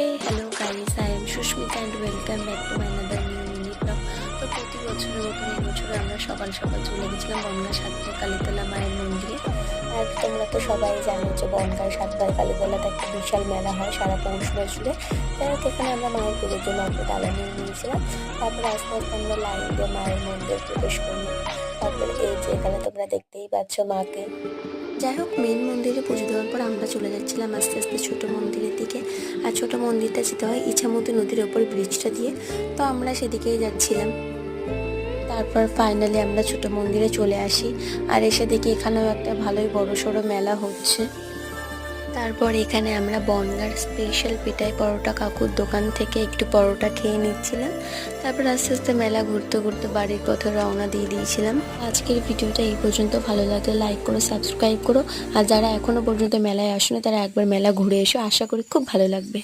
Hello guys, I am Shushmita and welcome back to my another new mini vlog. তো প্রতি বছরের মতন এই বছরে আমরা সকাল সকাল চলে গেছিলাম বনগাঁ সাতটায় কালীতলা মায়ের মন্দিরে। আর তোমরা তো সবাই জানো যে বনগাঁ সাতটায় কালীতলাতে একটা বিশাল মেলা হয় সারা পৌষ মাস জুড়ে। যাই হোক, এখানে আমরা মায়ের পুজোর জন্য অল্প ডালা নিয়ে নিয়েছিলাম। তারপরে আস্তে আস্তে আমরা লাইন দিয়ে মায়ের মন্দিরে প্রবেশ করলাম। তারপরে এই যে এখানে তোমরা দেখতেই পাচ্ছ মাকে। যাই হোক, মেন মন্দিরে পুজো দেওয়ার পর আমরা চলে যাচ্ছিলাম আস্তে আস্তে ছোটো মন্দিরের দিকে। আর ছোটো মন্দিরটা যেতে হয় ইছামতি নদীর ওপর ব্রিজটা দিয়ে, তো আমরা সেদিকেই যাচ্ছিলাম। তারপর ফাইনালি আমরা ছোটো মন্দিরে চলে আসি আর এসে দেখি এখানেও একটা ভালোই বড় সড়ো মেলা হচ্ছে। তারপর এখানে আমরা বনগাঁর স্পেশাল পিঠাই পরোটা কাকুর দোকান থেকে একটু পরোটা খেয়ে নিচ্ছিলাম। তারপর আস্তে আস্তে মেলা ঘুরতে ঘুরতে বাড়ির পথে রওনা দিয়ে দিয়েছিলাম। আজকের ভিডিওটা এই পর্যন্ত, ভালো লাগলে লাইক করো, সাবস্ক্রাইব করো। আর যারা এখনও পর্যন্ত মেলায় আসেনি তারা একবার মেলা ঘুরে এসো, আশা করি খুব ভালো লাগবে।